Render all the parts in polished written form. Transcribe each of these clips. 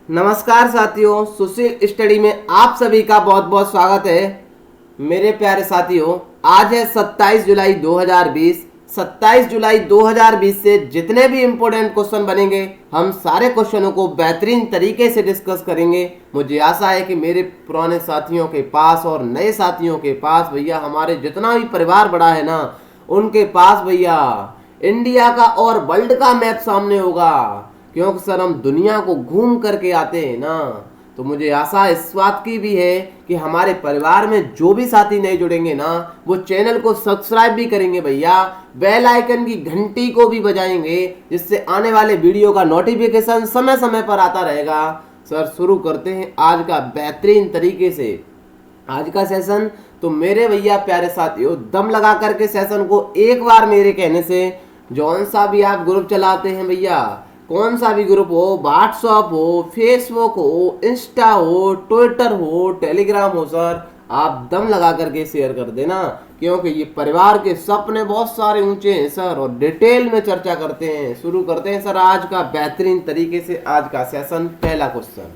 नमस्कार साथियों, सुशील स्टडी में आप सभी का बहुत बहुत स्वागत है। मेरे प्यारे साथियों, आज है 27 जुलाई 2020। 27 जुलाई 2020 से जितने भी इम्पोर्टेंट क्वेश्चन बनेंगे, हम सारे क्वेश्चनों को बेहतरीन तरीके से डिस्कस करेंगे। मुझे आशा है कि मेरे पुराने साथियों के पास और नए साथियों के पास भैया, हमारे जितना भी परिवार बड़ा है ना, उनके पास भैया इंडिया का और वर्ल्ड का मैप सामने होगा, क्योंकि सर हम दुनिया को घूम करके आते हैं ना। तो मुझे आशा इस बात की भी है कि हमारे परिवार में जो भी साथी नए जुड़ेंगे ना, वो चैनल को सब्सक्राइब भी करेंगे भैया, बेल आइकन की घंटी को भी बजाएंगे, जिससे आने वाले वीडियो का नोटिफिकेशन समय समय पर आता रहेगा। सर शुरू करते हैं आज का बेहतरीन तरीके से आज का सेशन। तो मेरे भैया प्यारे साथियों, दम लगा करके सेशन को एक बार मेरे कहने से, जौन सा भी आप ग्रुप चलाते हैं भैया, कौन सा भी ग्रुप हो, व्हाट्सएप हो, फेसबुक हो, इंस्टा हो, ट्विटर हो, टेलीग्राम हो, सर आप दम लगा करके शेयर कर देना, क्योंकि ये परिवार के सपने बहुत सारे ऊंचे हैं सर, और डिटेल में चर्चा करते हैं। शुरू करते हैं सर आज का बेहतरीन तरीके से आज का सेशन। पहला क्वेश्चन,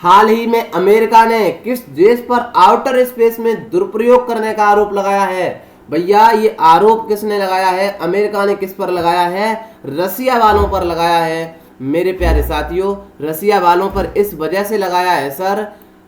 हाल ही में अमेरिका ने किस देश पर आउटर स्पेस में दुरुपयोग करने का आरोप लगाया है? भैया ये आरोप किसने लगाया है? अमेरिका ने किस पर लगाया है? रसिया वालों पर लगाया है। मेरे प्यारे साथियों, रसिया वालों पर इस वजह से लगाया है सर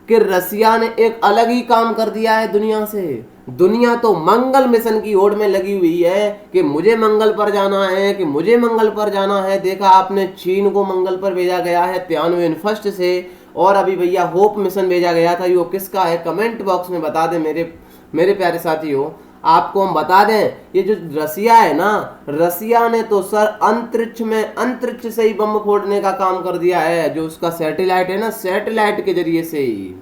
कि रसिया ने एक अलग ही काम कर दिया है दुनिया से। दुनिया तो मंगल मिशन की ओर में लगी हुई है कि मुझे मंगल पर जाना है, कि मुझे मंगल पर जाना है। देखा आपने, चीन को मंगल पर भेजा गया है तियानवे फर्स्ट से, और अभी भैया होप मिशन भेजा गया था। वो किसका है? कमेंट बॉक्स में बता दें मेरे प्यारे साथियों। आपको हम बता दें, ये जो रसिया है ना, रसिया ने तो सर अंतरिक्ष से ही बम फोड़ने का काम कर दिया है। जो उसका सैटेलाइट है ना, सैटेलाइट के जरिए से ही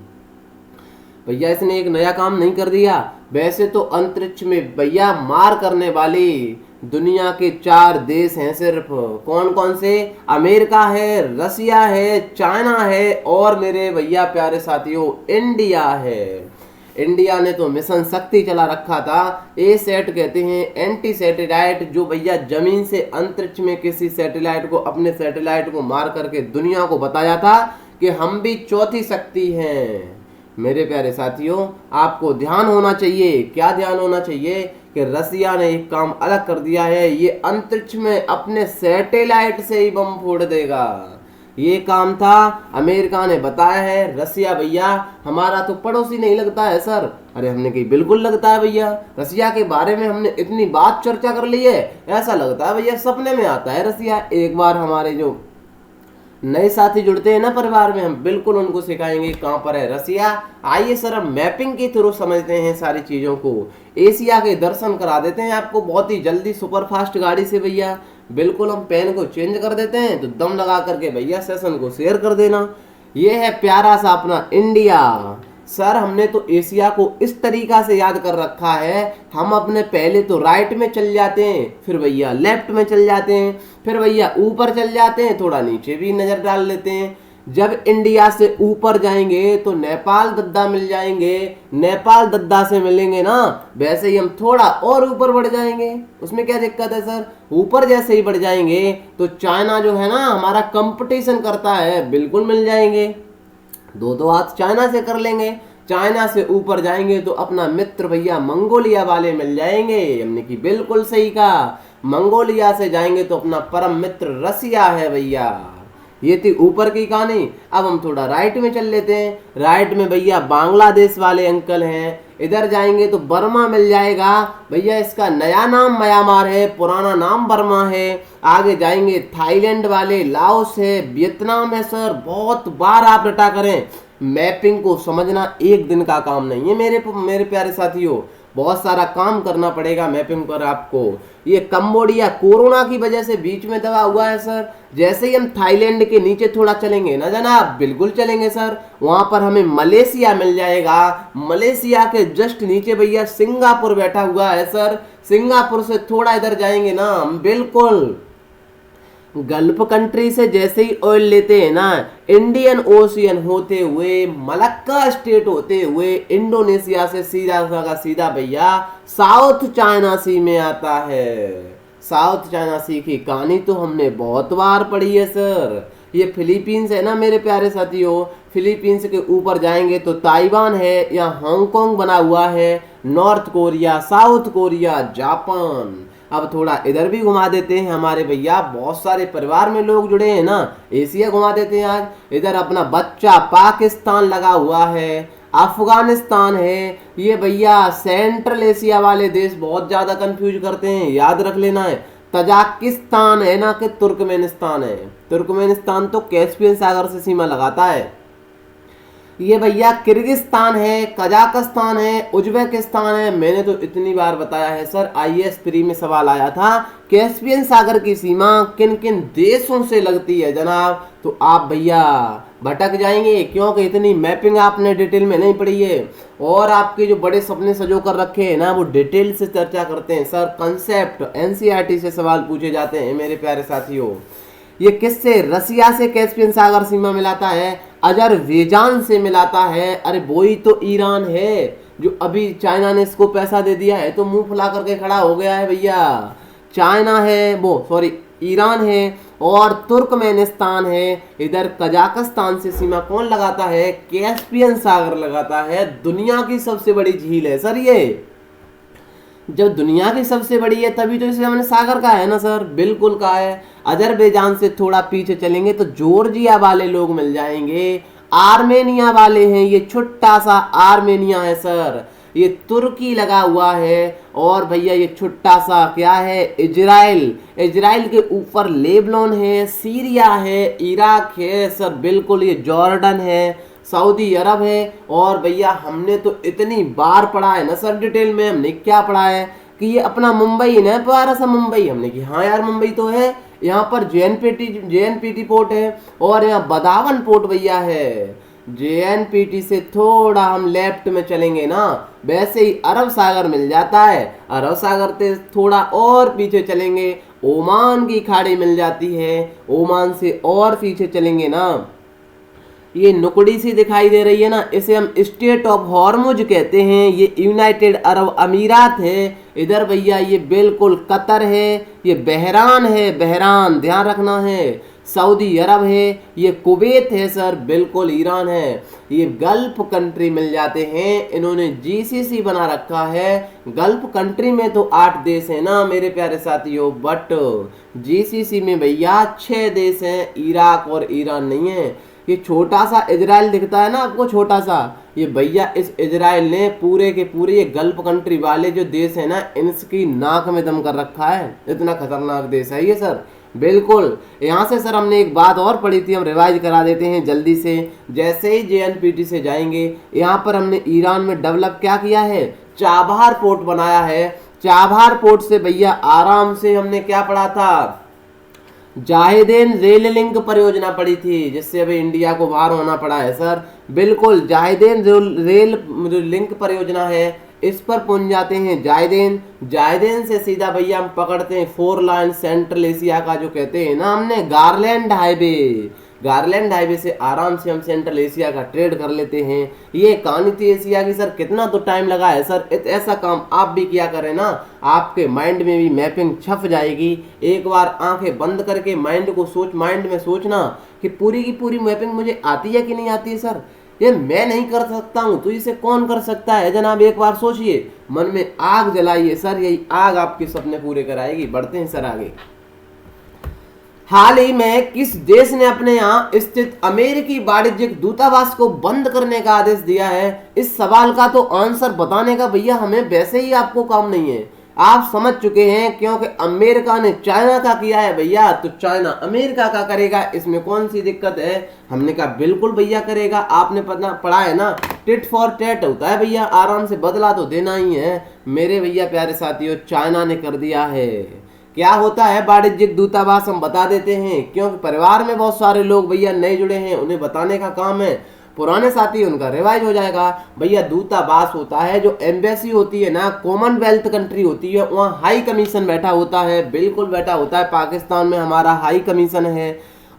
भैया इसने एक नया काम नहीं कर दिया। वैसे तो अंतरिक्ष में भैया मार करने वाली दुनिया के 4 देश हैं सिर्फ। कौन कौन से? अमेरिका है, रसिया है, चाइना है, और मेरे भैया प्यारे साथियों इंडिया है। इंडिया ने तो मिशन शक्ति चला रखा था। ए सेट कहते हैं, एंटी सैटेलाइट, जो भैया जमीन से अंतरिक्ष में किसी सैटेलाइट को, अपने सैटेलाइट को मार करके दुनिया को बताया था कि हम भी चौथी शक्ति हैं। मेरे प्यारे साथियों, आपको ध्यान होना चाहिए। क्या ध्यान होना चाहिए? कि रसिया ने एक काम अलग कर दिया है, ये अंतरिक्ष में अपने सैटेलाइट से ही बम फोड़ देगा। ये काम था, अमेरिका ने बताया है। रसिया भैया हमारा तो पड़ोसी नहीं लगता है सर। अरे हमने कही बिल्कुल लगता है भैया, रसिया के बारे में हमने इतनी बात चर्चा कर ली है, ऐसा लगता है भैया सपने में आता है रसिया। एक बार हमारे जो नए साथी जुड़ते हैं ना परिवार में, हम बिल्कुल उनको सिखाएंगे कहाँ पर है रसिया। आइए सर हम मैपिंग के थ्रू समझते हैं सारी चीज़ों को। एशिया के दर्शन करा देते हैं आपको बहुत ही जल्दी सुपरफास्ट गाड़ी से भैया। बिल्कुल हम पेन को चेंज कर देते हैं, तो दम लगा करके भैया सेशन को शेयर कर देना। ये है प्यारा सा अपना इंडिया। सर हमने तो एशिया को इस तरीका से याद कर रखा है, हम अपने पहले तो राइट में चल जाते हैं, फिर भैया लेफ्ट में चल जाते हैं, फिर भैया ऊपर चल जाते हैं, थोड़ा नीचे भी नजर डाल लेते हैं। जब इंडिया से ऊपर जाएंगे तो नेपाल दद्दा मिल जाएंगे, नेपाल दद्दा से मिलेंगे ना, वैसे ही हम थोड़ा और ऊपर बढ़ जाएंगे। उसमें क्या दिक्कत है सर? ऊपर जैसे ही बढ़ जाएंगे तो चाइना जो है ना हमारा कंपटीशन करता है, बिल्कुल मिल जाएंगे। दो हाथ चाइना से कर लेंगे। चाइना से ऊपर जाएंगे तो अपना मित्र भैया मंगोलिया वाले मिल जाएंगे। हमने की बिल्कुल सही कहा। मंगोलिया से जाएंगे तो अपना परम मित्र रसिया है भैया। ये थी ऊपर की कहानी। अब हम थोड़ा राइट में चल लेते हैं। राइट में भैया बांग्लादेश वाले अंकल हैं। इधर जाएंगे तो बर्मा मिल जाएगा भैया, इसका नया नाम म्यांमार है, पुराना नाम बर्मा है। आगे जाएंगे थाईलैंड वाले, लाओस है, वियतनाम है। सर बहुत बार आप रटा करें, मैपिंग को समझना एक दिन का काम नहीं है मेरे प्यारे साथियों। बहुत सारा काम करना पड़ेगा मैपिंग पर आपको। ये कंबोडिया कोरोना की वजह से बीच में दबा हुआ है सर। जैसे ही हम थाईलैंड के नीचे थोड़ा चलेंगे ना जनाब, बिल्कुल चलेंगे सर, वहां पर हमें मलेशिया मिल जाएगा। मलेशिया के जस्ट नीचे भैया सिंगापुर बैठा हुआ है सर। सिंगापुर से थोड़ा इधर जाएंगे ना, हम बिल्कुल गल्फ कंट्री से जैसे ही ऑयल लेते हैं ना, इंडियन ओशियन होते हुए, मलक्का स्टेट होते हुए, इंडोनेशिया से सीधा का सीधा भैया साउथ चाइना सी में आता है। साउथ चाइना सी की कहानी तो हमने बहुत बार पढ़ी है सर। ये फिलीपींस है ना मेरे प्यारे साथियों, फिलीपींस के ऊपर जाएंगे तो ताइवान है, या हांगकांग बना हुआ है, north Korea, south Korea, Japan. अब थोड़ा इधर भी घुमा देते हैं हमारे भैया, बहुत सारे परिवार में लोग जुड़े हैं ना, एशिया घुमा देते हैं आज। इधर अपना बच्चा पाकिस्तान लगा हुआ है, अफगानिस्तान है, ये भैया सेंट्रल एशिया वाले देश बहुत ज्यादा कंफ्यूज करते हैं, याद रख लेना है। तजाकिस्तान है ना कि तुर्कमेनिस्तान है, तुर्कमेनिस्तान तो कैस्पियन सागर से सीमा लगाता है। ये भैया किर्गिस्तान है, कजाकिस्तान है, उज्बेकिस्तान है। मैंने तो इतनी बार बताया है सर, आईएएस प्री में सवाल आया था कैस्पियन सागर की सीमा किन किन देशों से लगती है जनाब, तो आप भैया भटक जाएंगे, क्योंकि इतनी मैपिंग आपने डिटेल में नहीं पढ़ी है। और आपके जो बड़े सपने सजो कर रखे हैं ना, वो डिटेल से चर्चा करते हैं सर, कंसेप्ट एनसीईआरटी से सवाल पूछे जाते हैं मेरे प्यारे साथियों। ये किससे, रसिया से कैस्पियन सागर सीमा मिलाता है, अजरबैजान से मिलाता है। अरे वही तो ईरान है जो अभी चाइना ने इसको पैसा दे दिया है तो मुंह फुला करके खड़ा हो गया है भैया। चाइना है वो, सॉरी ईरान है, और तुर्कमेनिस्तान है। इधर कजाकिस्तान से सीमा कौन लगाता है, कैस्पियन सागर लगाता है। दुनिया की सबसे बड़ी झील है सर ये, जब दुनिया की सबसे बड़ी है तभी तो इसे हमने सागर कहा है ना सर, बिल्कुल कहा है। अजरबैजान से थोड़ा पीछे चलेंगे तो जॉर्जिया वाले लोग मिल जाएंगे, आर्मेनिया वाले हैं, ये छोटा सा आर्मेनिया है सर, ये तुर्की लगा हुआ है। और भैया ये छोटा सा क्या है, इजराइल, इजराइल के ऊपर लेबनान है, सीरिया है, इराक है सर, बिल्कुल ये जॉर्डन है, सऊदी अरब है। और भैया हमने तो इतनी बार पढ़ा है ना सर डिटेल में, हमने क्या पढ़ा है कि ये अपना मुंबई है ना, प्यारा सा मुंबई, हमने कि हाँ यार मुंबई तो है, यहाँ पर जेएनपीटी पोर्ट है, और यहाँ बदावन पोर्ट भैया है। जेएनपीटी से थोड़ा हम लेफ्ट में चलेंगे ना, वैसे ही अरब सागर मिल जाता है, अरब सागर से थोड़ा और पीछे चलेंगे ओमान की खाड़ी मिल जाती है, ओमान से और पीछे चलेंगे ना, ये नुकड़ी सी दिखाई दे रही है ना, इसे हम स्टेट ऑफ हॉर्मुज कहते हैं, ये यूनाइटेड अरब अमीरात है। इधर भैया ये बिल्कुल कतर है, ये बहरान है, बहरान ध्यान रखना है, सऊदी अरब है, ये कुवैत है सर, बिल्कुल ईरान है। ये गल्फ कंट्री मिल जाते हैं, इन्होंने जीसीसी बना रखा है। गल्फ कंट्री में तो 8 देश है ना मेरे प्यारे साथियों, बट जीसीसी में भैया 6 देश हैं, इराक और ईरान नहीं है। ये छोटा सा इजराइल दिखता है ना आपको, छोटा सा, ये भैया इस इजराइल ने पूरे के पूरे ये गल्फ कंट्री वाले जो देश है ना, इनकी नाक में दम कर रखा है, इतना खतरनाक देश है ये सर, बिल्कुल। यहाँ से सर हमने एक बात और पढ़ी थी, हम रिवाइज करा देते हैं जल्दी से। जैसे ही जेएनपीटी से जाएंगे, यहाँ पर हमने ईरान में डेवलप क्या किया है, चाबहार पोर्ट बनाया है। चाबहार पोर्ट से भैया आराम से हमने क्या पढ़ा था, जाहिदेन रेल लिंक परियोजना पड़ी थी, जिससे अभी इंडिया को बाहर होना पड़ा है सर, बिल्कुल जाहिदेन रेल लिंक परियोजना है, इस पर पहुंच जाते हैं जाहिदेन। जाहिदेन से सीधा भैया हम पकड़ते हैं 4 लाइन सेंट्रल एशिया का जो कहते हैं ना हमने गारलैंड हाईवे, गारलैंड हाईवे से आराम से हम सेंट्रल एशिया का ट्रेड कर लेते हैं। ये कहानी थी एशिया की सर, कितना तो टाइम लगा है सर। ऐसा काम आप भी किया करें ना, आपके माइंड में भी मैपिंग छप जाएगी। एक बार आंखें बंद करके माइंड में सोचना कि पूरी की पूरी मैपिंग मुझे आती है कि नहीं आती है सर, ये मैं नहीं कर सकता हूँ तो इसे कौन कर सकता है जनाब, एक बार सोचिए, मन में आग जलाइए सर, यही आग आपके सपने पूरे कराएगी। बढ़ते हैं सर आगे। हाल ही में किस देश ने अपने यहाँ स्थित अमेरिकी वाणिज्यिक दूतावास को बंद करने का आदेश दिया है? इस सवाल का तो आंसर बताने का भैया हमें वैसे ही आपको काम नहीं है, आप समझ चुके हैं, क्योंकि अमेरिका ने चाइना का किया है भैया, तो चाइना अमेरिका का करेगा, इसमें कौन सी दिक्कत है? हमने कहा बिल्कुल भैया करेगा, आपने पढ़ा है ना, टिट फॉर टैट होता है भैया, आराम से बदला तो देना ही है मेरे भैया प्यारे साथियों। चाइना ने कर दिया है, क्या होता है वाणिज्यिक दूतावास हम बता देते हैं, क्योंकि परिवार में बहुत सारे लोग भैया नए जुड़े हैं, उन्हें बताने का काम है, पुराने साथी उनका रिवाइज हो जाएगा। भैया दूतावास होता है, जो एम्बेसी होती है ना, कॉमनवेल्थ कंट्री होती है, वहाँ हाई कमीशन बैठा होता है, बिल्कुल बैठा होता है, पाकिस्तान में हमारा हाई कमीशन है।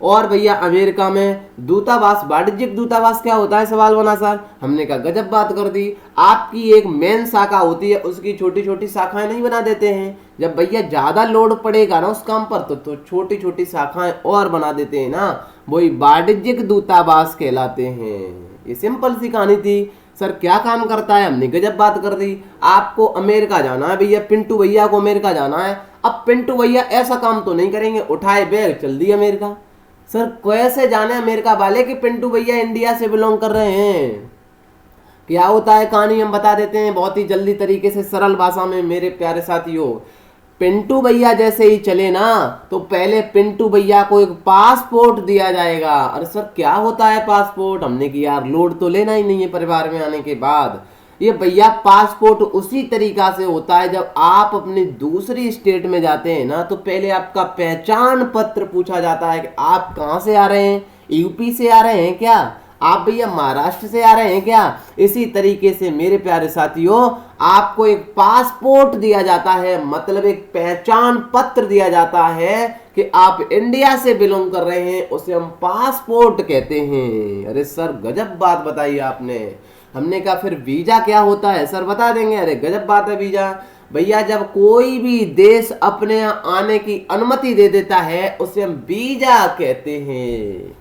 और भैया अमेरिका में दूतावास, वाणिज्यिक दूतावास क्या होता है, सवाल बना सर। हमने कहा गजब बात कर दी। आपकी एक मेन शाखा होती है, उसकी छोटी छोटी शाखाएं नहीं बना देते हैं। जब भैया ज्यादा लोड पड़ेगा ना उस काम पर तो छोटी छोटी शाखाएं और बना देते हैं ना, वही वाणिज्यिक दूतावास कहलाते हैं। ये सिंपल सी कहानी थी। सर क्या काम करता है, हमने गजब बात कर दी। आपको अमेरिका जाना है भैया, पिंटू भैया को अमेरिका जाना है। अब पिंटू भैया ऐसा काम तो नहीं करेंगे, उठाए बैग चल दिए अमेरिका। सर कैसे जाने अमेरिका वाले कि पिंटू भैया इंडिया से बिलोंग कर रहे हैं। क्या होता है कहानी हम बता देते हैं बहुत ही जल्दी तरीके से, सरल भाषा में मेरे प्यारे साथियों। पिंटू भैया जैसे ही चले ना तो पहले पिंटू भैया को एक पासपोर्ट दिया जाएगा। अरे सर क्या होता है पासपोर्ट, हमने कि यार लोड तो लेना ही नहीं है परिवार में आने के बाद। ये भैया पासपोर्ट उसी तरीका से होता है, जब आप अपनी दूसरी स्टेट में जाते हैं ना तो पहले आपका पहचान पत्र पूछा जाता है कि आप कहाँ से आ रहे हैं, यूपी से आ रहे हैं क्या, आप भैया महाराष्ट्र से आ रहे हैं क्या। इसी तरीके से मेरे प्यारे साथियों आपको एक पासपोर्ट दिया जाता है, मतलब एक पहचान पत्र दिया जाता है कि आप इंडिया से बिलोंग कर रहे हैं, उसे हम पासपोर्ट कहते हैं। अरे सर गजब बात बताई आपने। हमने कहा फिर वीजा क्या होता है, सर बता देंगे। अरे गजब बात है वीजा। भैया जब कोई भी देश अपने यहाँ आने की अनुमति दे देता है उसे हम वीजा कहते हैं।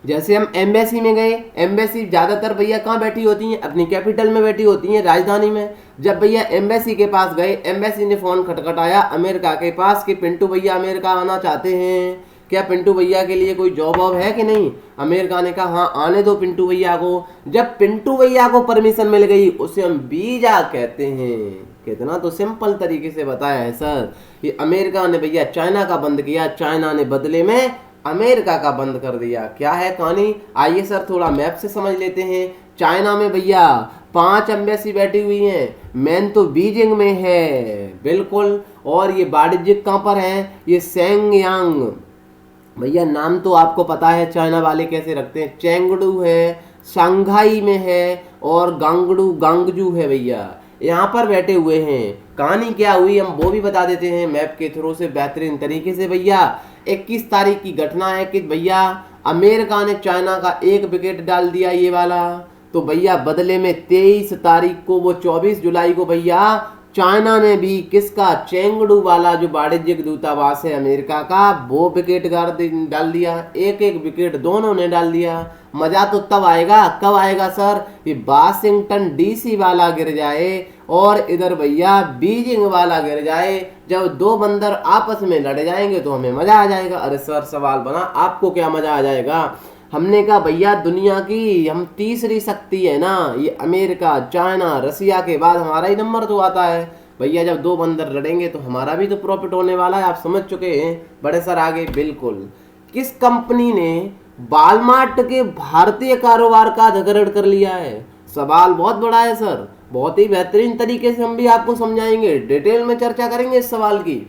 जैसे हम एम्बेसी में गए, एम्बेसी ज्यादातर भैया कहाँ बैठी होती हैं, अपनी कैपिटल में बैठी होती हैं, राजधानी में। जब भैया एम्बेसी के पास गए, एम्बेसी ने फोन खटखटाया अमेरिका के पास कि पिंटू भैया अमेरिका आना चाहते हैं, क्या पिंटू भैया के लिए कोई जॉब वॉब है कि नहीं। अमेरिका ने कहा हाँ आने दो पिंटू भैया को। जब पिंटू भैया को परमिशन मिल गई उसे हम वीजा कहते हैं। कितना तो सिंपल तरीके से बताया है सर। ये अमेरिका ने भैया चाइना का बंद किया, चाइना ने बदले में अमेरिका का बंद कर दिया। क्या है कहानी, आइए सर थोड़ा मैप से समझ लेते हैं। चाइना में भैया 5 एम्बेसी बैठी हुई हैं, मेन तो बीजिंग में है बिल्कुल, और ये वाणिज्यिक कहाँ पर है, ये शेंगयांग। भैया नाम तो आपको पता है चाइना वाले कैसे रखते हैं, चेंगडू है, शंघाई में है, और गांगजू है भैया, यहाँ पर बैठे हुए हैं। कहानी क्या हुई हम वो भी बता देते हैं मैप के थ्रू से बेहतरीन तरीके से। भैया 21 तारीख की घटना है कि भैया अमेरिका ने चाइना का एक विकेट डाल दिया ये वाला, तो भैया बदले में 23 तारीख को वो 24 जुलाई को भैया चाइना ने भी किसका, चेंगडू वाला जो वाणिज्यिक दूतावास है अमेरिका का, वो विकेट डाल दिया। एक एक विकेट दोनों ने डाल दिया। मजा तो तब आएगा, कब आएगा सर, ये वाशिंगटन डीसी वाला गिर जाए और इधर भैया बीजिंग वाला गिर जाए। जब दो बंदर आपस में लड़ जाएंगे तो हमें मजा आ जाएगा। अरे सर सवाल बना आपको क्या मजा आ जाएगा। हमने कहा भैया दुनिया की हम तीसरी शक्ति है ना, ये अमेरिका, चाइना, रसिया के बाद हमारा ही नंबर तो आता है। भैया जब दो बंदर लड़ेंगे तो हमारा भी तो प्रॉफिट होने वाला है, आप समझ चुके हैं बड़े सर। आगे बिल्कुल, किस कंपनी ने वॉलमार्ट के भारतीय कारोबार का अधिग्रहण कर लिया है। सवाल बहुत बड़ा है सर, बहुत ही बेहतरीन तरीके से हम भी आपको समझाएंगे, डिटेल में चर्चा करेंगे इस सवाल की।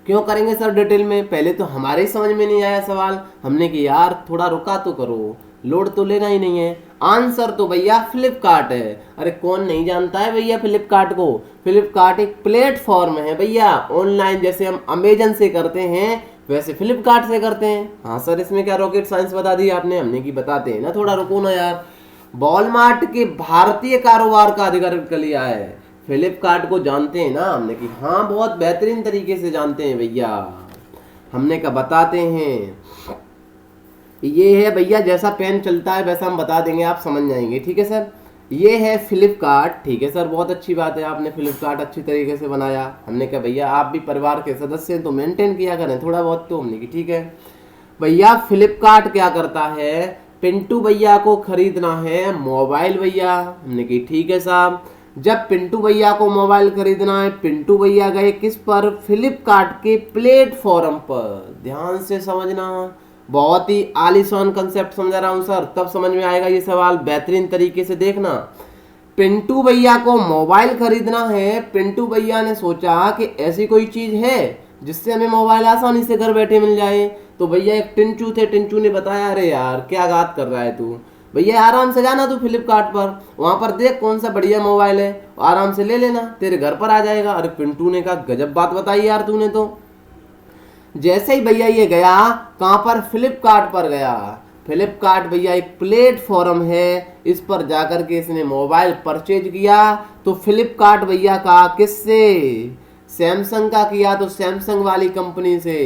क्यों करेंगे सर डिटेल में, पहले तो हमारे ही समझ में नहीं आया सवाल। हमने कि यार थोड़ा रुका तो करो, लोड तो लेना ही नहीं है। आंसर तो भैया फ्लिपकार्ट है। अरे कौन नहीं जानता है भैया फ्लिपकार्ट को। फ्लिपकार्ट एक प्लेटफॉर्म है भैया, ऑनलाइन जैसे हम अमेजन से करते हैं वैसे फ्लिपकार्ट से करते हैं। हाँ सर इसमें क्या रॉकेट साइंस बता दी आपने, हमने की बताते हैं ना, थोड़ा रुको ना यार। वॉलमार्ट के भारतीय कारोबार का अधिग्रहण कर लिया है। फ्लिपकार्ट को जानते हैं ना, हमने कि हाँ बहुत बेहतरीन तरीके से जानते हैं भैया। हमने का बताते हैं, ये है भैया जैसा पेन चलता है वैसा हम बता देंगे, आप समझ जाएंगे। ठीक है सर, ये है फ्लिपकार्ट। ठीक है सर, बहुत अच्छी बात है, आपने फ्लिपकार्ट अच्छी तरीके से बनाया। हमने कहा भैया आप भी परिवार के सदस्य हैं तो मेंटेन किया करें थोड़ा बहुत, तो हमने की ठीक है। भैया फ्लिपकार्ट क्या करता है, पिंटू भैया को खरीदना है मोबाइल भैया। हमने की ठीक है साहब। जब पिंटू भैया को मोबाइल खरीदना है, पिंटू भैया गए किस पर, फ्लिपकार्ट के प्लेटफॉर्म पर। ध्यान से समझना, बहुत ही आलीशान कंसेप्ट समझा रहा हूं सर, तब समझ में आएगा ये सवाल, बेहतरीन तरीके से देखना। पिंटू भैया को मोबाइल खरीदना है, पिंटू भैया ने सोचा कि ऐसी कोई चीज है जिससे हमें मोबाइल आसानी से घर बैठे मिल जाए। तो भैया एक टिंचू थे, टिंचू ने बताया अरे यार क्या बात कर रहा है तू, भैया आराम से जाना तू फ्लिपकार्ट पर, वहां पर देख कौन सा बढ़िया मोबाइल है, आराम से ले लेना, तेरे घर पर आ जाएगा। अरे पिंटू ने कहा गजब बात बताई यार तूने तो। जैसे ही भैया ये गया कहाँ पर, फ्लिपकार्ट पर गया। फ्लिपकार्ट भैया एक प्लेटफॉर्म है, इस पर जाकर के इसने मोबाइल परचेज किया। तो फ्लिपकार्ट भैया का किससे, सैमसंग का किया। तो सैमसंग वाली कंपनी से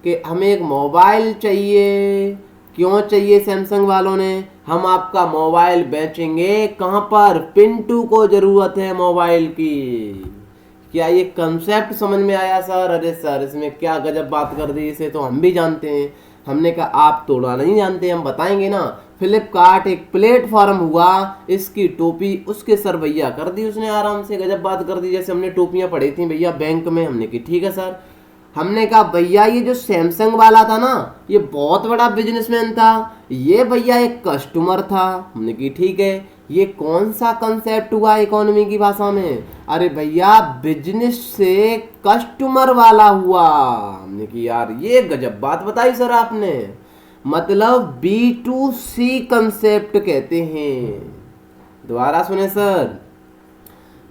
कि हमें एक मोबाइल चाहिए। क्यों चाहिए सैमसंग वालों ने, हम आपका मोबाइल बेचेंगे। कहाँ पर, पिंटू को जरूरत है मोबाइल की। क्या ये कंसेप्ट समझ में आया सर? अरे सर इसमें क्या गजब बात कर दी, इसे तो हम भी जानते हैं। हमने कहा आप तो नहीं जानते, हम बताएंगे ना। फ्लिपकार्ट एक प्लेटफॉर्म हुआ, इसकी टोपी उसके सर भैया कर दी उसने आराम से, गजब बात कर दी। जैसे हमने टोपियां पढ़ी थी भैया बैंक में, हमने की ठीक है सर। हमने कहा भैया ये जो सैमसंग वाला था ना, ये बहुत बड़ा बिजनेसमैन था, ये भैया एक कस्टमर था। हमने की ठीक है, ये कौन सा कंसेप्ट हुआ इकोनॉमी की भाषा में? अरे भैया बिजनेस से कस्टमर वाला हुआ। हमने की यार ये गजब बात बताई सर आपने, मतलब B2C कंसेप्ट कहते हैं। दोबारा सुने सर,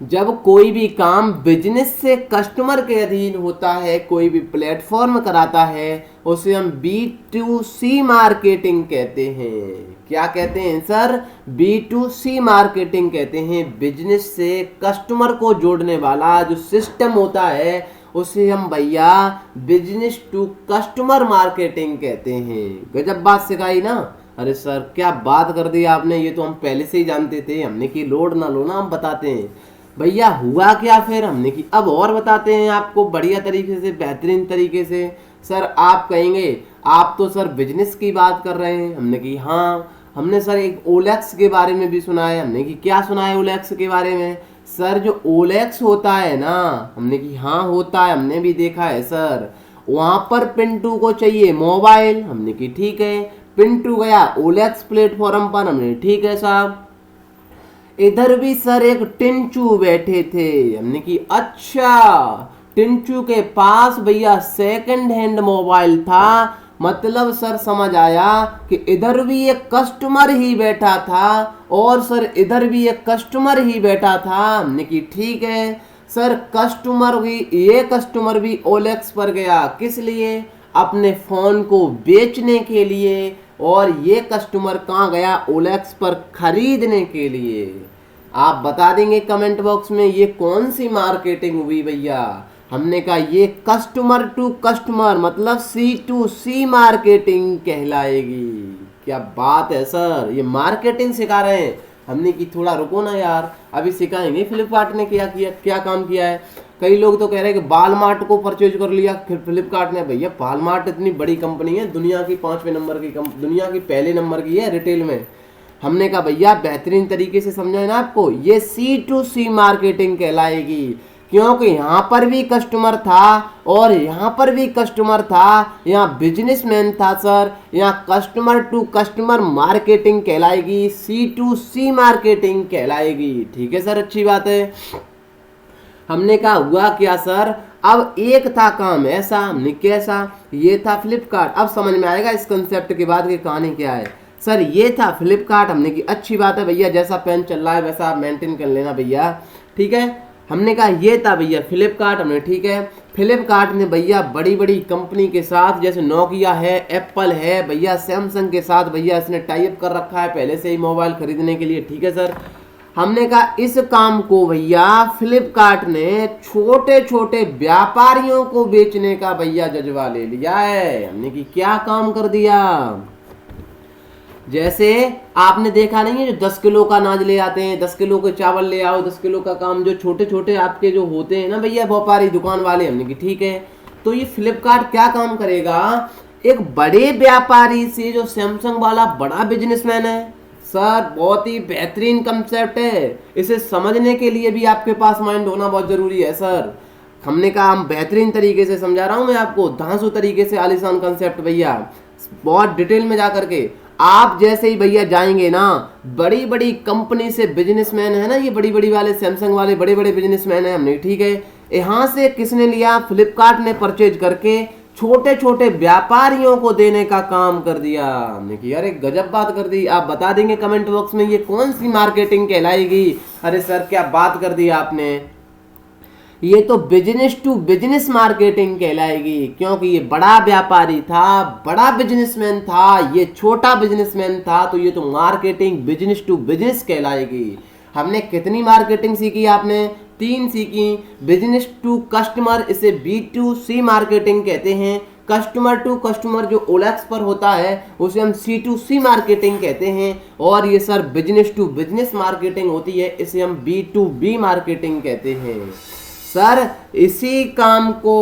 जब कोई भी काम बिजनेस से कस्टमर के अधीन होता है, कोई भी प्लेटफॉर्म कराता है, उसे हम B2C मार्केटिंग कहते हैं। क्या कहते हैं सर? B2C मार्केटिंग कहते हैं। बिजनेस से कस्टमर को जोड़ने वाला जो सिस्टम होता है, उसे हम भैया बिजनेस टू कस्टमर मार्केटिंग कहते हैं। गजब बात सिखाई ना। अरे सर क्या बात कर दी आपने, ये तो हम पहले से ही जानते थे। हमने की लोड ना लो ना, हम बताते हैं भैया हुआ क्या फिर। हमने की अब और बताते हैं आपको बढ़िया तरीके से, बेहतरीन तरीके से। सर आप कहेंगे आप तो सर बिजनेस की बात कर रहे हैं। हमने की हाँ, हमने सर एक ओलेक्स के बारे में भी सुना है। हमने की क्या सुना है ओलेक्स के बारे में? सर जो ओलेक्स होता है ना, हमने की हाँ होता है, हमने भी देखा है सर। वहां पर पिंटू को चाहिए मोबाइल। हमने की ठीक है, पिंटू गया ओलेक्स प्लेटफॉर्म पर। हमने ठीक है साहब। इधर भी सर एक टिंचू बैठे थे। हमने की अच्छा, टिंचू के पास भैया सेकंड हैंड मोबाइल था। मतलब सर समझ आया कि इधर भी एक कस्टमर ही बैठा था और सर इधर भी एक कस्टमर ही बैठा था। हमने की ठीक है सर, कस्टमर भी, ये कस्टमर भी ओलेक्स पर गया। किस लिए? अपने फोन को बेचने के लिए। और ये कस्टमर कहाँ गया? ओलेक्स पर खरीदने के लिए। आप बता देंगे कमेंट बॉक्स में ये कौन सी मार्केटिंग हुई भैया? हमने कहा ये कस्टमर टू कस्टमर मतलब C2C मार्केटिंग कहलाएगी। क्या बात है सर, ये मार्केटिंग सिखा रहे हैं। हमने की थोड़ा रुको ना यार, अभी सिखाएंगे फ्लिपकार्ट ने क्या किया, क्या काम किया है। कई लोग तो कह रहे हैं कि बालमार्ट को परचेज कर लिया फिर फ्लिपकार्ट ने। भैया बालमार्ट इतनी बड़ी कंपनी है, दुनिया की 5वें नंबर की दुनिया की पहले नंबर की है रिटेल में। हमने कहा भैया बेहतरीन तरीके से समझा है ना आपको, ये C2C मार्केटिंग कहलाएगी। क्योंकि यहाँ पर भी कस्टमर था और यहाँ पर भी कस्टमर था, यहाँ बिजनेसमैन था सर। यहाँ कस्टमर टू कस्टमर मार्केटिंग कहलाएगी, C2C मार्केटिंग कहलाएगी। ठीक है सर, अच्छी बात है। हमने कहा हुआ क्या सर? अब एक था काम ऐसा, हमने कैसा? ये था फ्लिपकार्ट। अब समझ में आएगा इस कंसेप्ट के बाद की कहानी क्या है। सर ये था फ्लिपकार्ट। हमने की अच्छी बात है भैया, जैसा पेन चल रहा है वैसा आप मेंटेन कर लेना भैया, ठीक है। हमने कहा ये था भैया फ्लिपकार्ट। हमने ठीक है, फ्लिपकार्ट ने भैया बड़ी बड़ी कंपनी के साथ, जैसे नोकिया है, एप्पल है भैया, सैमसंग के साथ भैया इसने टाई अप कर रखा है पहले से ही मोबाइल खरीदने के लिए। ठीक है सर। हमने कहा इस काम को भैया फ्लिपकार्ट ने छोटे छोटे व्यापारियों को बेचने का भैया जज्बा ले लिया है। हमने की क्या काम कर दिया? जैसे आपने देखा नहीं है जो 10 किलो का अनाज ले आते हैं, 10 किलो के चावल ले आओ, 10 किलो का काम जो छोटे छोटे आपके जो होते हैं ना भैया व्यापारी दुकान वाले। हमने की ठीक है, तो ये फ्लिपकार्ट क्या काम करेगा? एक बड़े व्यापारी से, जो सैमसंग वाला बड़ा बिजनेसमैन है सर, बहुत ही बेहतरीन कंसेप्ट है। इसे समझने के लिए भी आपके पास माइंड होना बहुत जरूरी है सर। हमने कहा हम बेहतरीन तरीके से समझा रहा हूं मैं आपको, धांसू तरीके से आलीशान कंसेप्ट भैया, बहुत डिटेल में जाकर के। आप जैसे ही भैया जाएंगे ना, बड़ी बड़ी कंपनी से बिजनेसमैन है ना, ये बड़ी बड़ी वाले सैमसंग वाले बड़े बड़े बिजनेसमैन है। हमने ठीक है, यहाँ से किसने लिया? फ्लिपकार्ट ने परचेज करके छोटे छोटे व्यापारियों को देने का काम कर दिया। हमने कि अरे गजब बात कर दी। आप बता देंगे कमेंट बॉक्स में ये कौन सी मार्केटिंग कहलाएगी? अरे सर क्या बात कर दी आपने। ये तो बिजनेस टू बिजनेस मार्केटिंग कहलाएगी, क्योंकि ये बड़ा व्यापारी था, बड़ा बिजनेसमैन था, ये छोटा बिजनेसमैन था, तो ये तो मार्केटिंग बिजनेस टू बिजनेस कहलाएगी। हमने कितनी मार्केटिंग सीखी? आपने 3 सीखी। बिजनेस टू कस्टमर, इसे B2C मार्केटिंग कहते हैं। कस्टमर टू कस्टमर जो OLX पर होता है उसे हम C2C मार्केटिंग कहते हैं। और ये sir business to business marketing होती है, इसे हम B2B मार्केटिंग कहते हैं। सर इसी काम को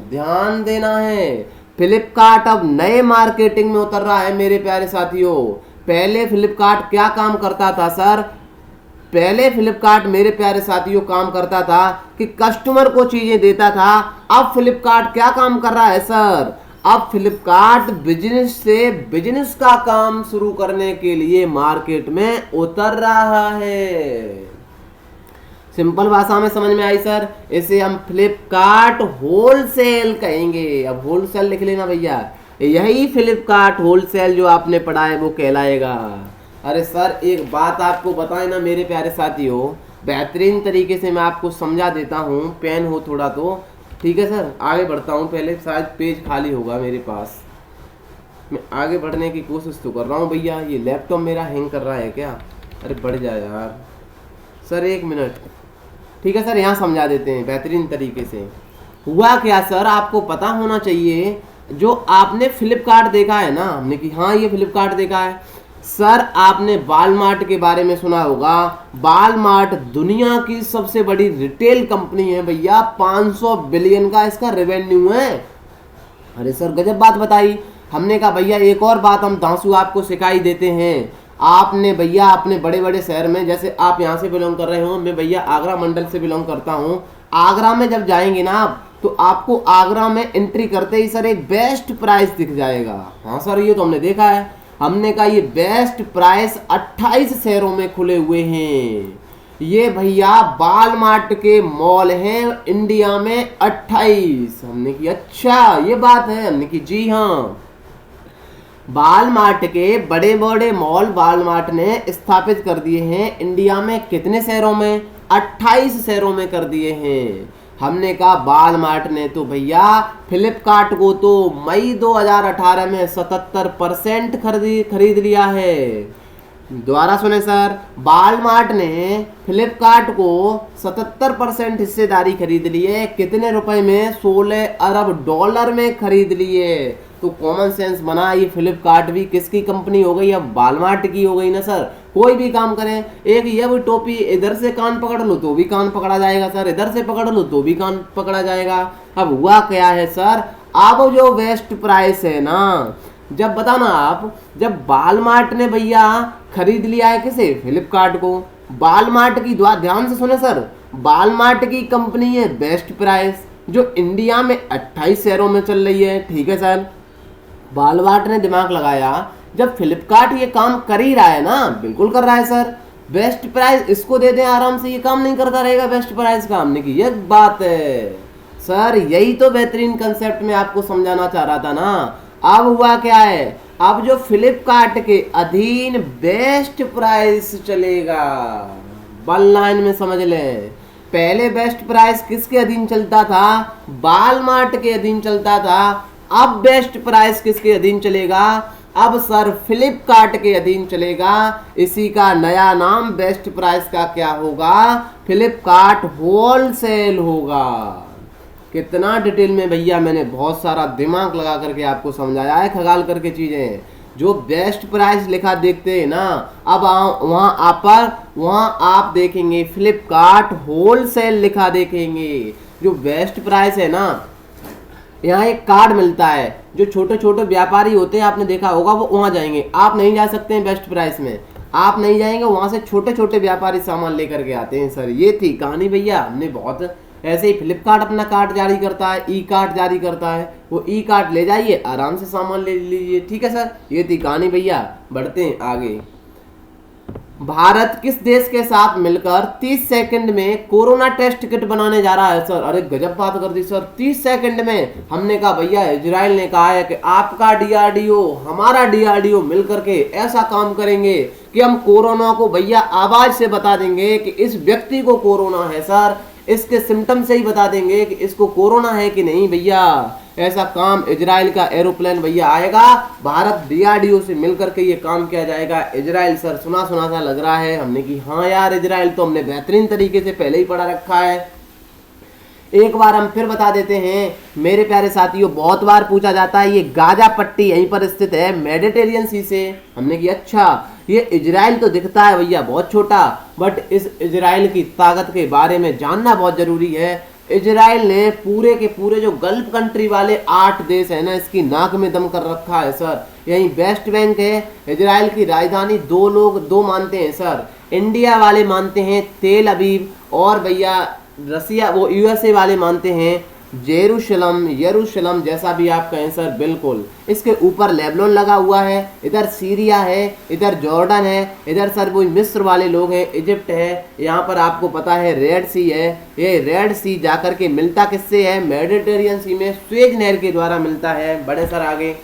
ध्यान देना है। फ्लिपकार्ट अब नए मार्केटिंग में उतर रहा है मेरे प्यारे साथियों। पहले फ्लिपकार्ट क्या काम करता था सर? पहले फ्लिपकार्ट मेरे प्यारे साथियों काम करता था कि कस्टमर को चीजें देता था। अब फ्लिपकार्ट क्या काम कर रहा है सर? अब फ्लिपकार्ट बिजनेस से बिजनेस का काम शुरू करने के लिए मार्केट में उतर रहा है। सिंपल भाषा में समझ में आई सर? इसे हम फ्लिपकार्ट होलसेल कहेंगे। अब होलसेल लिख लेना भैया, यही फ्लिपकार्ट होलसेल जो आपने पढ़ा है वो कहलाएगा। अरे सर एक बात आपको बताएं ना मेरे प्यारे साथियों, बेहतरीन तरीके से मैं आपको समझा देता हूँ। पेन हो थोड़ा तो ठीक है सर। आगे बढ़ता हूँ, पहले शायद पेज खाली होगा मेरे पास। मैं आगे बढ़ने की कोशिश तो कर रहा हूँ भैया। ये लैपटॉप मेरा हैंग कर रहा है क्या? अरे बढ़ जाए यार सर, 1 मिनट। ठीक है सर, यहाँ समझा देते हैं बेहतरीन तरीके से। हुआ क्या सर, आपको पता होना चाहिए। जो आपने फ्लिपकार्ट देखा है ना, हमने कि हाँ ये फ्लिपकार्ट देखा है सर। आपने वॉलमार्ट के बारे में सुना होगा। वॉलमार्ट दुनिया की सबसे बड़ी रिटेल कंपनी है भैया। 500 बिलियन का इसका रेवेन्यू है। अरे सर गजब बात बताई। हमने कहा भैया एक और बात हम दांसू आपको सिखाई देते हैं। आपने भैया अपने बड़े बड़े शहर में, जैसे आप यहाँ से बिलोंग कर रहे हो, मैं भैया आगरा मंडल से बिलोंग करता हूँ। आगरा में जब जाएंगे ना आप, तो आपको आगरा में एंट्री करते ही सर एक बेस्ट प्राइस दिख जाएगा। हाँ सर ये तो हमने देखा है। हमने कहा ये बेस्ट प्राइस 28 शहरों में खुले हुए हैं। ये भैया वॉलमार्ट के मॉल हैं इंडिया में 28। हमने की अच्छा ये बात है? हमने की जी हाँ। वॉलमार्ट के बड़े बड़े मॉल वॉलमार्ट ने स्थापित कर दिए हैं इंडिया में। कितने शहरों में? 28 शहरों में कर दिए हैं। हमने कहा वॉलमार्ट ने तो भैया फ्लिपकार्ट को तो मई 2018 में 77% खरीद लिया है। दोबारा सुने सर, वॉलमार्ट ने फ्लिपकार्ट को 77% हिस्सेदारी खरीद ली है। कितने रुपए में? $16 अरब में खरीद लिए। तो कॉमन सेंस बना, ये फ्लिपकार्ट भी किसकी कंपनी हो गई? अब वॉलमार्ट की हो गई ना सर। कोई भी काम करें, एक ये भी टोपी इधर से कान पकड़ लो तो भी कान पकड़ा जाएगा सर, इधर से पकड़ लो तो भी कान पकड़ा जाएगा। अब हुआ क्या है सर, अब जो बेस्ट प्राइस है ना, जब बताना आप, जब वॉलमार्ट ने भैया खरीद लिया है किसे? फ्लिपकार्ट को। वॉलमार्ट की ध्यान से सुने सर, वॉलमार्ट की कंपनी है बेस्ट प्राइस जो इंडिया में 28 शहरों में चल रही है। ठीक है सर, वॉलमार्ट ने दिमाग लगाया, जब फ्लिपकार्ट ये काम कर ही रहा है ना, बिल्कुल कर रहा है सर, बेस्ट प्राइस इसको दे दें आराम से, ये काम नहीं करता रहेगा बेस्ट प्राइस का। हमने की ये बात है सर, यही तो बेहतरीन कंसेप्ट में आपको समझाना चाह रहा था ना। अब हुआ क्या है, अब जो फ्लिपकार्ट के अधीन बेस्ट प्राइस चलेगा, वन लाइन में समझ लें। पहले बेस्ट प्राइस किसके अधीन चलता था? वॉलमार्ट के अधीन चलता था। अब बेस्ट प्राइस किसके अधीन चलेगा? अब सर फ्लिपकार्ट के अधीन चलेगा। इसी का नया नाम बेस्ट प्राइस का क्या होगा? फ्लिपकार्ट होलसेल होगा। कितना डिटेल में भैया मैंने बहुत सारा दिमाग लगा करके आपको समझाया है, खगाल करके चीजें। जो बेस्ट प्राइस लिखा देखते हैं ना, अब वहां आप देखेंगे फ्लिपकार्ट होलसेल लिखा देखेंगे। जो बेस्ट प्राइस है ना, यहाँ एक कार्ड मिलता है, जो छोटे छोटे व्यापारी होते हैं आपने देखा होगा, वो वहां जाएंगे। आप नहीं जा सकते हैं बेस्ट प्राइस में, आप नहीं जाएंगे, वहां से छोटे छोटे व्यापारी सामान लेकर के आते हैं सर। ये थी कहानी भैया। हमने बहुत ऐसे ही फ्लिपकार्ट अपना कार्ड जारी करता है, ई कार्ड जारी करता है, वो ई कार्ड ले जाइए, आराम से सामान ले लीजिए। ठीक है सर, ये थी कहानी भैया। बढ़ते हैं आगे। भारत किस देश के साथ मिलकर 30 सेकंड में कोरोना टेस्ट किट बनाने जा रहा है सर? अरे गजब बात कर दी सर, 30 सेकंड में। हमने कहा भैया इजराइल ने कहा है कि आपका डीआरडीओ हमारा डीआरडीओ मिलकर के ऐसा काम करेंगे कि हम कोरोना को भैया आवाज से बता देंगे कि इस व्यक्ति को कोरोना है सर, इसके सिम्टम से ही बता देंगे कि इसको कोरोना है कि नहीं भैया। ऐसा काम इजराइल का एरोप्लेन भैया आएगा, भारत डीआरडीओ से मिलकर के ये काम किया जाएगा। इजराइल सर सुना सुना सा लग रहा है। हमने कि हाँ यार, इजराइल तो हमने बेहतरीन तरीके से पहले ही पढ़ा रखा है। एक बार हम फिर बता देते हैं मेरे प्यारे साथियों, बहुत बार पूछा जाता है ये गाजा पट्टी यहीं पर स्थित है मेडिटेरियन सी से। हमने कि अच्छा, ये इजराइल तो दिखता है भैया बहुत छोटा, बट इस इजराइल की ताकत के बारे में जानना बहुत जरूरी है। इजराइल ने पूरे के पूरे जो गल्फ कंट्री वाले 8 देश है ना, इसकी नाक में दम कर रखा है सर। यही वेस्ट बैंक है, इजराइल की राजधानी दो मानते हैं सर। इंडिया वाले मानते हैं तेल अवीव, और भैया रसिया वो यूएसए वाले मानते हैं यरूशलम, जैसा भी आप कहें सर। बिल्कुल इसके ऊपर लेबनान लगा हुआ है, इधर सीरिया है, इधर जॉर्डन है, इधर सर वो मिस्र वाले लोग हैं, इजिप्ट है। यहाँ पर आपको पता है रेड सी है। ये रेड सी जाकर के मिलता किससे है? मेडिटेरियन सी में स्वेज नहर के द्वारा मिलता है। बड़े सर आगे,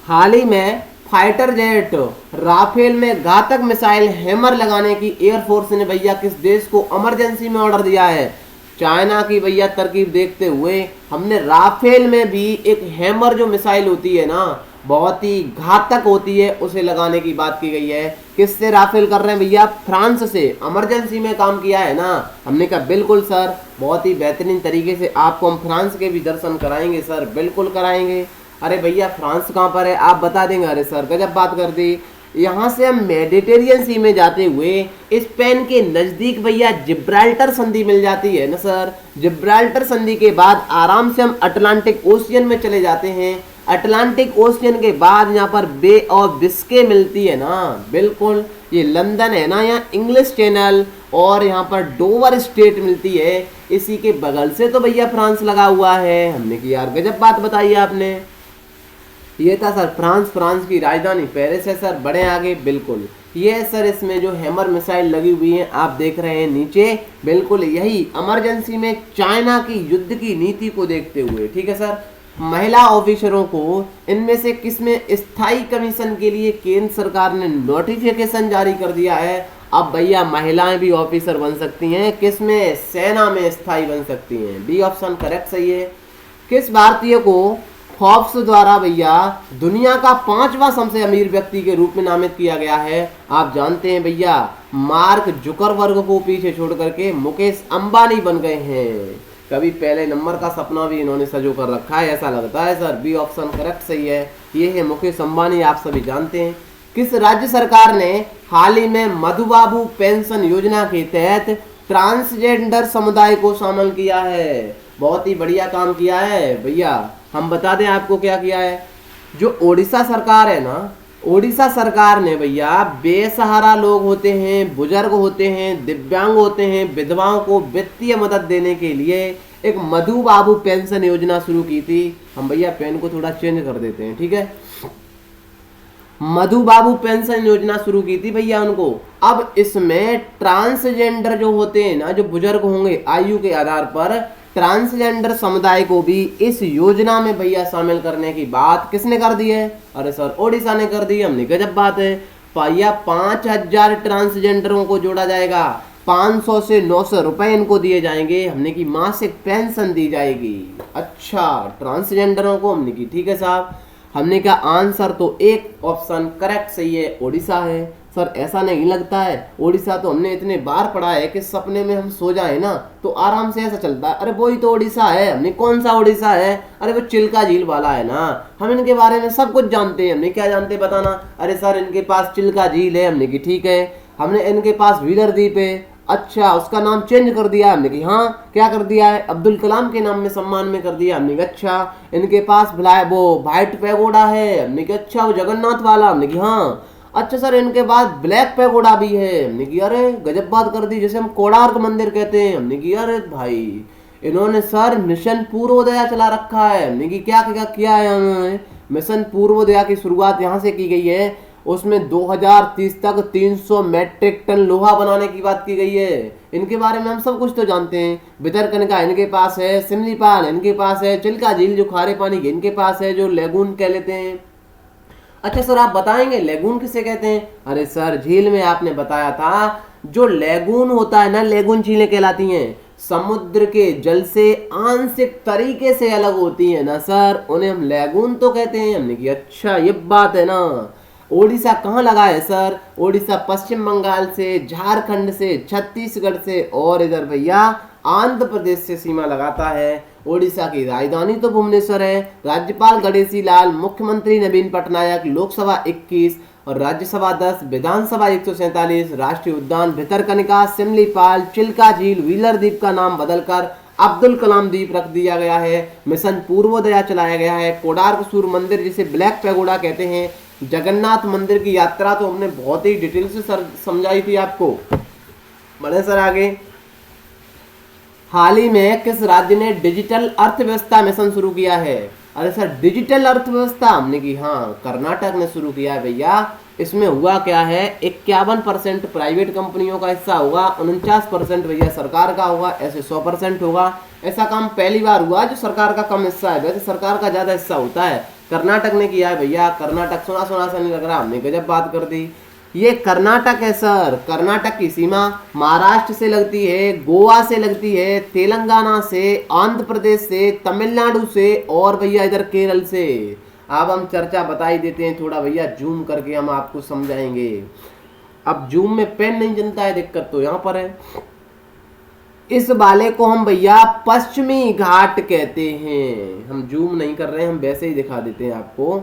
हाल ही में फाइटर जेट राफेल में घातक मिसाइल हैमर लगाने की एयरफोर्स ने भैया किस देश को इमरजेंसी में ऑर्डर दिया है? चाइना की भैया तरकीब देखते हुए हमने राफेल में भी एक हैमर जो मिसाइल होती है ना, बहुत ही घातक होती है, उसे लगाने की बात की गई है। किससे राफेल कर रहे हैं भैया? फ्रांस से। इमरजेंसी में काम किया है ना। हमने कहा बिल्कुल सर, बहुत ही बेहतरीन तरीके से आपको हम फ्रांस के भी दर्शन कराएंगे सर, बिल्कुल कराएंगे। अरे भैया फ्रांस कहाँ पर है आप बता देंगे? अरे सर गजब बात कर दी। यहाँ से हम मेडिटेरियन सी में जाते हुए स्पेन के नज़दीक भैया जिब्राल्टर संधि मिल जाती है ना सर। जिब्राल्टर संधि के बाद आराम से हम अटलांटिक ओशियन में चले जाते हैं। अटलांटिक ओशियन के बाद यहाँ पर बे ऑफ बिस्के मिलती है ना। बिल्कुल ये लंदन है ना, यहाँ इंग्लिश चैनल और यहाँ पर डोवर स्टेट मिलती है। इसी के बगल से तो भैया फ्रांस लगा हुआ है। हमने कि यार गजब बात बताई आपने। ये था सर फ्रांस की राजधानी पेरिस है सर। बड़े आगे, बिल्कुल ये सर इसमें जो हैमर मिसाइल लगी हुई है आप देख रहे हैं नीचे, बिल्कुल यही इमरजेंसी में चाइना की युद्ध की नीति को देखते हुए। ठीक है सर। महिला ऑफिसरों को इनमें से किसमें स्थायी कमीशन के लिए केंद्र सरकार ने नोटिफिकेशन जारी कर दिया है? अब भैया महिलाएं भी ऑफिसर बन सकती हैं। किसमें? सेना में स्थायी बन सकती हैं। बी ऑप्शन करेक्ट सही है। किस भारतीय को फोर्ब्स द्वारा भैया दुनिया का 5वां सबसे अमीर व्यक्ति के रूप में नामित किया गया है? आप जानते हैं भैया, मार्क जुकरबर्ग को पीछे छोड़ करके मुकेश अंबानी बन गए हैं। कभी पहले नंबर का सपना भी इन्होंने सजो कर रखा है ऐसा लगता है सर। बी ऑप्शन करेक्ट सही है। ये है मुकेश अंबानी, आप सभी जानते हैं। किस राज्य सरकार ने हाल ही में मधुबाबू पेंशन योजना के तहत ट्रांसजेंडर समुदाय को शामिल किया है? बहुत ही बढ़िया काम किया है भैया। हम बता दें आपको क्या किया है। जो ओडिशा सरकार है ना, ओडिशा सरकार ने भैया बेसहारा लोग होते हैं, बुजुर्ग होते हैं, दिव्यांग होते हैं, विधवाओं को वित्तीय मदद देने के लिए एक मधुबाबू पेंशन योजना शुरू की थी। हम भैया पेन को थोड़ा चेंज कर देते हैं, ठीक है। मधुबाबू पेंशन योजना शुरू की थी भैया उनको। अब इसमें ट्रांसजेंडर जो होते हैं ना, जो बुजुर्ग होंगे आयु के आधार पर, ट्रांसजेंडर समुदाय को भी इस योजना में भैया शामिल करने की बात किसने कर दी है? अरे सर ओडिशा ने कर दी है। हमने गजब बात है भैया। 5000 ट्रांसजेंडरों को जोड़ा जाएगा, 500 से 900 रुपए इनको दिए जाएंगे। हमने की मासिक पेंशन दी जाएगी। अच्छा, ट्रांसजेंडरों को हमने की, ठीक है साहब। हमने कहा आंसर तो एक ऑप्शन करेक्ट सही है, ओडिशा है। सर ऐसा नहीं लगता है, ओडिशा तो हमने इतने बार पढ़ा है कि सपने में हम सो जाए ना तो आराम से ऐसा चलता है। अरे वही तो ओडिशा है। हमने कौन सा ओडिशा है? अरे वो चिल्का झील वाला है ना। हम इनके बारे में सब कुछ जानते हैं। हमने क्या जानते बताना? अरे सर इनके पास चिल्का झील है। हमने की ठीक है। हमने इनके पास व्हीलर द्वीप है। अच्छा, उसका नाम चेंज कर दिया? हमने कि हाँ। क्या कर दिया है? अब्दुल कलाम के नाम में सम्मान में कर दिया। हमने कि अच्छा। इनके पास वो व्हाइट पैगोडा है। हमने कि अच्छा, वो जगन्नाथ वाला? हमने कि हाँ। अच्छा सर इनके पास ब्लैक पैगोडा भी है। हमने कि अरे गजब बात कर दी, जैसे हम कोणार्क मंदिर कहते हैं। हमने कि अरे भाई इन्होंने सर मिशन पूर्वोदया चला रखा है। हमने कि क्या क्या किया है उन्होंने? मिशन पूर्वोदया की शुरुआत यहाँ से की गई है। उसमें 2030 तक 300 मैट्रिक टन लोहा बनाने की बात की गई है। इनके बारे में हम सब कुछ तो जानते हैं। भितरकनिका इनके पास है, सिमलीपाल इनके पास है, चिल्का झील जो खारे पानी की इनके पास है, जो लेगून कह लेते हैं। अच्छा सर आप बताएंगे लेगून किसे कहते हैं? अरे सर झील में आपने बताया था, जो लेगून होता है ना, लेगून झीलें कहलाती हैं, समुद्र के जल से आंशिक तरीके से अलग होती है ना सर, उन्हें हम लेगून तो कहते हैं। हमने की अच्छा ये बात है ना। ओडिशा कहाँ लगा है सर? ओडिशा पश्चिम बंगाल से, झारखंड से, छत्तीसगढ़ से और इधर भैया आंध्र प्रदेश से सीमा लगाता है। ओडिशा की राजधानी तो भुवनेश्वर है। राज्यपाल गणेशी लाल, मुख्यमंत्री नवीन पटनायक, लोकसभा 21 और राज्यसभा 10, विधानसभा 147, राष्ट्रीय उद्यान भितरकनिका, सिमलीपाल, चिल्का झील, व्हीलर द्वीप का नाम बदलकर अब्दुल कलाम द्वीप रख दिया गया है। मिशन पूर्वोदया चलाया गया है। कोडार्क सूर्य मंदिर जिसे ब्लैक पैगोडा कहते हैं। जगन्नाथ मंदिर की यात्रा तो हमने बहुत ही डिटेल से सर समझाई थी आपको। बढ़े सर आगे। हाल ही में किस राज्य ने डिजिटल अर्थव्यवस्था मिशन शुरू किया है? अरे सर डिजिटल अर्थव्यवस्था हमने की, हाँ कर्नाटक ने शुरू किया है भैया। इसमें हुआ क्या है, 51% प्राइवेट कंपनियों का हिस्सा होगा, 49% भैया सरकार का होगा, ऐसे 100% होगा। ऐसा काम पहली बार हुआ जो सरकार का कम हिस्सा है, वैसे सरकार का ज्यादा हिस्सा होता है। कर्नाटक ने किया है भैया। कर्नाटक सुना सुना सा नहीं लग रहा, हमने गजब बात कर दी। ये कर्नाटक है सर। कर्नाटक की सीमा महाराष्ट्र से लगती है, गोवा से लगती है, तेलंगाना से, आंध्र प्रदेश से, तमिलनाडु से और भैया इधर केरल से। अब हम चर्चा बता ही देते हैं थोड़ा भैया, जूम करके हम आपको समझाएंगे। अब जूम में पेन नहीं चलता है, दिक्कत तो यहाँ पर है। इस वाले को हम भैया पश्चिमी घाट कहते हैं। हम जूम नहीं कर रहे हैं, हम वैसे ही दिखा देते हैं आपको।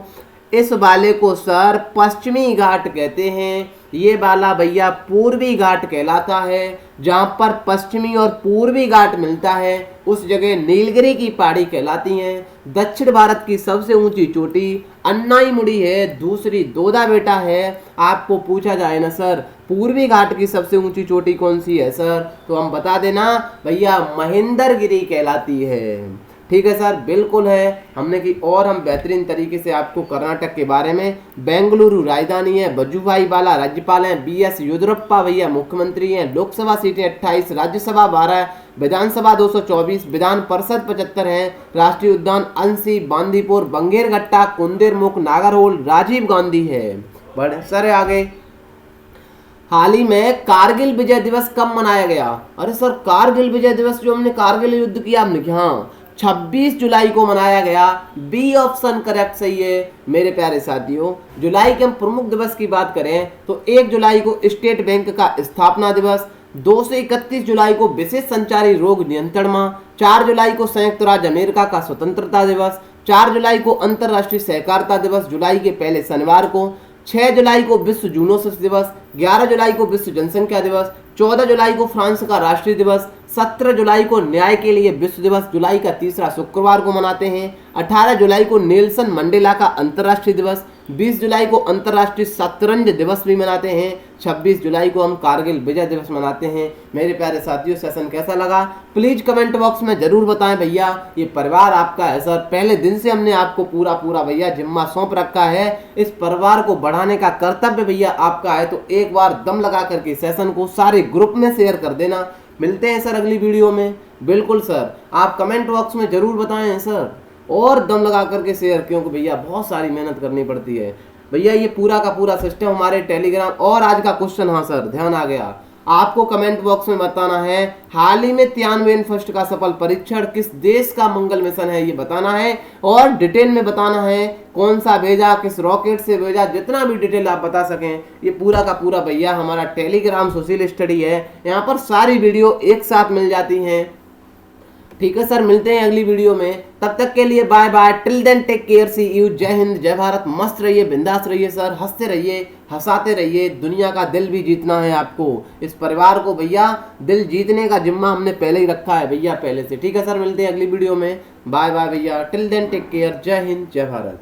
इस वाले को सर पश्चिमी घाट कहते हैं। ये वाला भैया पूर्वी घाट कहलाता है। जहां पर पश्चिमी और पूर्वी घाट मिलता है उस जगह नीलगिरी की पहाड़ी कहलाती हैं। दक्षिण भारत की सबसे ऊंची चोटी अन्नाईमुड़ी है, दूसरी दोदा बेटा है। आपको पूछा जाए ना सर पूर्वी घाट की सबसे ऊंची चोटी कौन सी है सर, तो हम बता देना भैया महेंद्रगिरी कहलाती है। ठीक है सर, बिल्कुल है हमने की। और हम बेहतरीन तरीके से आपको कर्नाटक के बारे में, बेंगलुरु राजधानी है, वजुभाई वाला राज्यपाल हैं, BS येदियुरप्पा भैया मुख्यमंत्री हैं, लोकसभा सीटें 28, राज्यसभा 12, विधानसभा 224, विधान परिषद 75 है, राष्ट्रीय उद्यान अंसी, बांदीपुर, बंगेरघट्टा, कुंदेरमुख, नागरहोल, राजीव गांधी है। बढ़े सर आगे। हाल ही में कारगिल विजय दिवस कब मनाया गया? अरे सर कारगिल विजय दिवस जो हमने कारगिल युद्ध किया हमने, हाँ 26 जुलाई को मनाया गया। बी ऑप्शन करेक्ट सही है मेरे प्यारे साथियों। जुलाई के हम प्रमुख दिवस की बात करें तो 1 जुलाई को स्टेट बैंक का स्थापना दिवस, 2 से 31 जुलाई को विशेष संचारी रोग नियंत्रण माह, 4 जुलाई को संयुक्त राज्य अमेरिका का स्वतंत्रता दिवस, 4 जुलाई को अंतर्राष्ट्रीय सहकारिता दिवस जुलाई के पहले शनिवार को, 6 जुलाई को विश्व जूनोसिस दिवस, 11 जुलाई को विश्व जनसंख्या दिवस, 14 जुलाई को फ्रांस का राष्ट्रीय दिवस, 17 जुलाई को न्याय के लिए विश्व दिवस जुलाई का तीसरा शुक्रवार को मनाते हैं, 18 जुलाई को नेल्सन मंडेला का अंतर्राष्ट्रीय दिवस, 20 जुलाई को अंतर्राष्ट्रीय शतरंज दिवस भी मनाते हैं, 26 जुलाई को हम कारगिल विजय दिवस मनाते हैं। मेरे प्यारे साथियों सेशन कैसा लगा प्लीज कमेंट बॉक्स में जरूर बताएं भैया। ये परिवार आपका है सर, पहले दिन से हमने आपको पूरा भैया जिम्मा सौंप रखा है। इस परिवार को बढ़ाने का कर्तव्य भैया आपका है, तो एक बार दम लगा करके सेशन को सारे ग्रुप में शेयर कर देना। मिलते हैं सर अगली वीडियो में। बिल्कुल सर, आप कमेंट बॉक्स में जरूर बताएं सर, और दम लगा करके शेयर, क्योंकि भैया बहुत सारी मेहनत करनी पड़ती है भैया। ये पूरा का पूरा सिस्टम हमारे टेलीग्राम। और आज का क्वेश्चन, हाँ सर ध्यान आ गया, आपको कमेंट बॉक्स में बताना है हाल ही में तियानवेन फर्स्ट का सफल परीक्षण किस देश का मंगल मिशन है, ये बताना है। और डिटेल में बताना है कौन सा भेजा, किस रॉकेट से भेजा, जितना भी डिटेल आप बता सकें। ये पूरा का पूरा भैया हमारा टेलीग्राम सोशल स्टडी है, यहाँ पर सारी वीडियो एक साथ मिल जाती हैं। ठीक है सर, मिलते हैं अगली वीडियो में, तब तक के लिए bye bye, till then take care, see you, जय हिंद जय भारत। मस्त रहिए, बिंदास रहिए सर, हंसते रहिए, हंसाते रहिए। दुनिया का दिल भी जीतना है आपको, इस परिवार को भैया दिल जीतने का जिम्मा हमने पहले ही रखा है भैया, पहले से। ठीक है सर, मिलते हैं अगली वीडियो में, बाय बाय भैया, टिल देन टेक केयर, जय हिंद जय भारत।